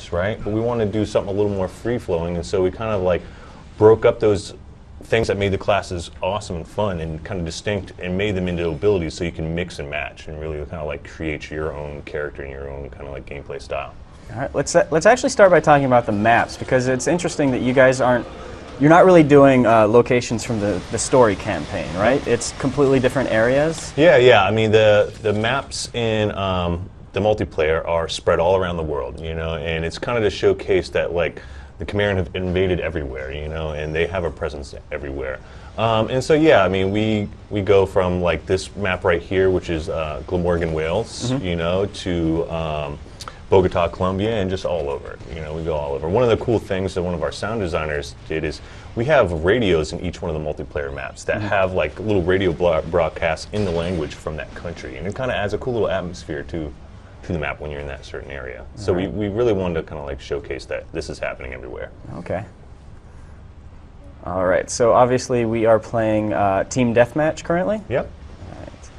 classes, right? But we want to do something a little more free-flowing, and so we kind of like broke up those things that made the classes awesome and fun and kind of distinct and made them into abilities so you can mix and match and really kind of like create your own character and your own kind of like gameplay style. All right, let's actually start by talking about the maps, because it's interesting that you guys you're not really doing locations from the story campaign, right? It's completely different areas? Yeah. I mean, the maps in the multiplayer are spread all around the world, you know, and it's kind of to showcase that, like, the Chimeran have invaded everywhere, you know, and they have a presence everywhere. And so, yeah, I mean, we go from, like, this map right here, which is Glamorgan, Wales, you know, to Bogota, Colombia, and just all over. You know, we go all over. One of the cool things that one of our sound designers did is we have radios in each one of the multiplayer maps that have like little radio broadcasts in the language from that country, and it kind of adds a cool little atmosphere to the map when you're in that certain area. So we really wanted to kind of like showcase that this is happening everywhere. Okay. All right. So obviously we are playing Team Deathmatch currently. Yep. All right.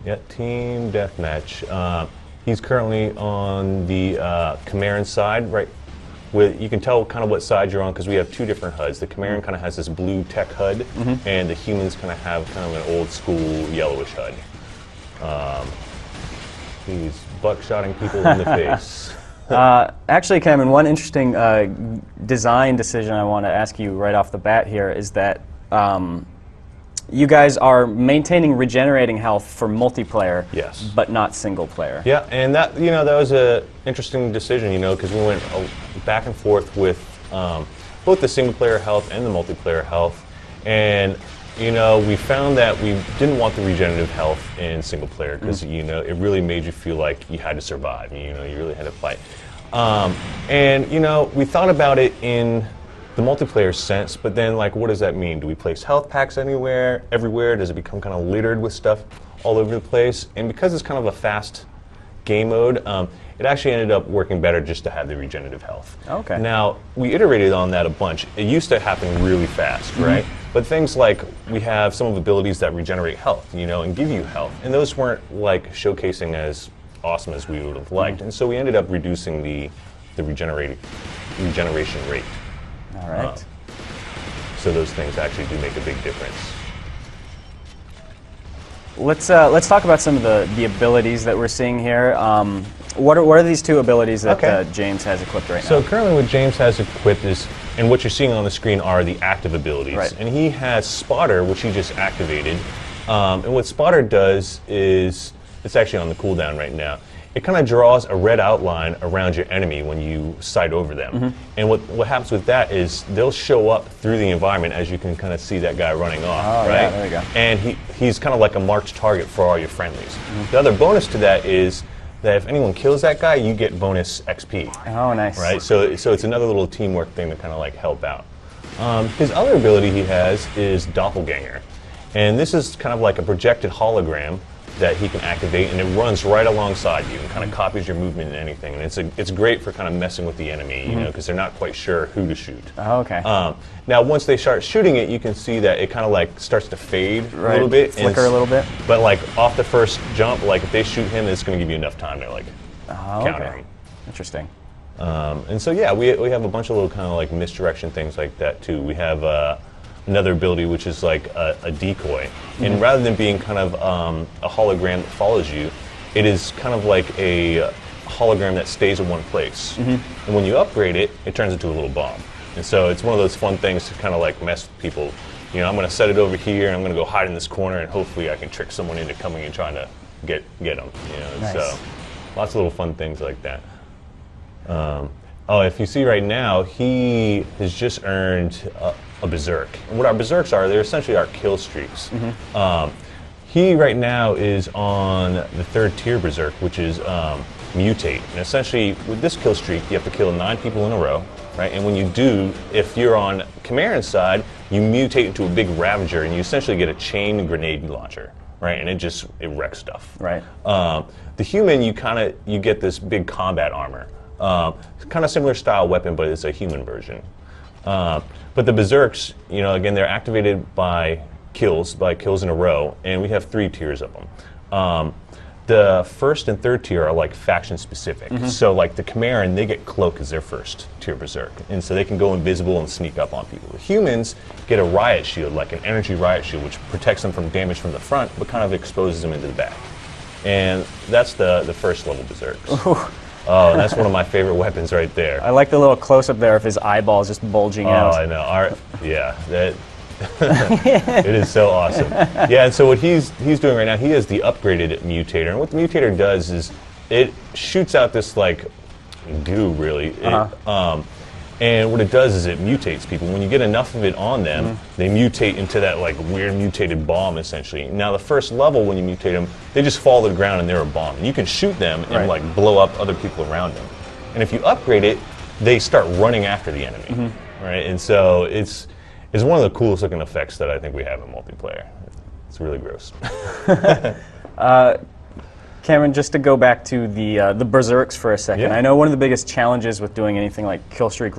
Yeah, Team Deathmatch. He's currently on the Chimeran side, right? You can tell kind of what side you're on because we have two different HUDs. The Chimeran kind of has this blue tech HUD, and the humans kind of have kind of an old school yellowish HUD. He's buckshotting people in the face. Actually, Cameron, one interesting design decision I want to ask you right off the bat here is that you guys are maintaining regenerating health for multiplayer, yes, but not single player. Yeah, and that that was a interesting decision, you know, because we went back and forth with both the single player health and the multiplayer health, and you know, we found that we didn't want the regenerative health in single player because you know it really made you feel like you had to survive. You know, you really had to fight, and you know, we thought about it in the multiplayer sense, but then, like, what does that mean? Do we place health packs everywhere? Does it become kind of littered with stuff all over the place? And because it's kind of a fast game mode, it actually ended up working better just to have the regenerative health. Okay. Now, we iterated on that a bunch. It used to happen really fast, right? But things like we have some of the abilities that regenerate health, you know, and give you health, and those weren't like showcasing as awesome as we would have liked, and so we ended up reducing the regeneration rate. All right. So those things actually do make a big difference. Let's talk about some of the abilities that we're seeing here. What are these two abilities that James has equipped right now? So currently what James has equipped is, and what you're seeing on the screen are the active abilities. Right. And he has Spotter, which he just activated. And what Spotter does is, it's actually on the cooldown right now, it kind of draws a red outline around your enemy when you sight over them. And what happens with that is they'll show up through the environment, as you can kind of see that guy running off, right? Yeah, there you go. And he's kind of like a marked target for all your friendlies. The other bonus to that is that if anyone kills that guy, you get bonus XP. Oh, nice. Right? So it's another little teamwork thing to kind of like help out. His other ability he has is Doppelganger. And this is kind of like a projected hologram that he can activate, and it runs right alongside you and kind of copies your movement and anything. And it's great for kind of messing with the enemy, you know, because they're not quite sure who to shoot. Oh, okay. Now, once they start shooting it, you can see that it kind of like starts to fade a little bit, flicker a little bit. But like off the first jump, like if they shoot him, it's going to give you enough time to like counter him. Interesting. And so yeah, we have a bunch of little kind of like misdirection things like that too. We have another ability which is like a decoy, and rather than being kind of a hologram that follows you, it is kind of like a hologram that stays in one place. And when you upgrade it, it turns into a little bomb. And so it's one of those fun things to kind of like mess with people. You know, I'm going to set it over here, and I'm going to go hide in this corner, and hopefully I can trick someone into coming and trying to get them. You know, Nice. So lots of little fun things like that. Oh, if you see right now, he has just earned a berserk. And what our berserks are, they're essentially our kill streaks. He right now is on the 3rd tier berserk, which is mutate. And essentially, with this kill streak, you have to kill 9 people in a row, right? And when you do, if you're on Chimeran's side, you mutate into a big Ravager, and you essentially get a chain grenade launcher, right? And it wrecks stuff. Right. The human, you get this big combat armor. Kind of similar style weapon, but it's a human version. But the berserks, you know, again, they're activated by kills in a row, and we have 3 tiers of them. The first and third tier are like faction specific. So like the Chimeran, they get Cloak as their first tier berserk, and so they can go invisible and sneak up on people. The humans get a riot shield, like an energy riot shield, which protects them from damage from the front, but kind of exposes them into the back. And that's the first level berserks. Oh, and that's one of my favorite weapons right there. I like the little close-up there of his eyeballs just bulging out. Oh, I know. Yeah, that. It is so awesome. Yeah, and so what he's doing right now, he has the upgraded mutator, and what the mutator does is it shoots out this like goo, really. And what it does is it mutates people. When you get enough of it on them, they mutate into that like weird mutated bomb, essentially. Now the first level, when you mutate them, they just fall to the ground and they're a bomb. And you can shoot them and like blow up other people around them. And if you upgrade it, they start running after the enemy, right? And so it's one of the coolest looking effects that I think we have in multiplayer. It's really gross. Cameron, just to go back to the berserks for a second, Yeah. I know one of the biggest challenges with doing anything like kill streak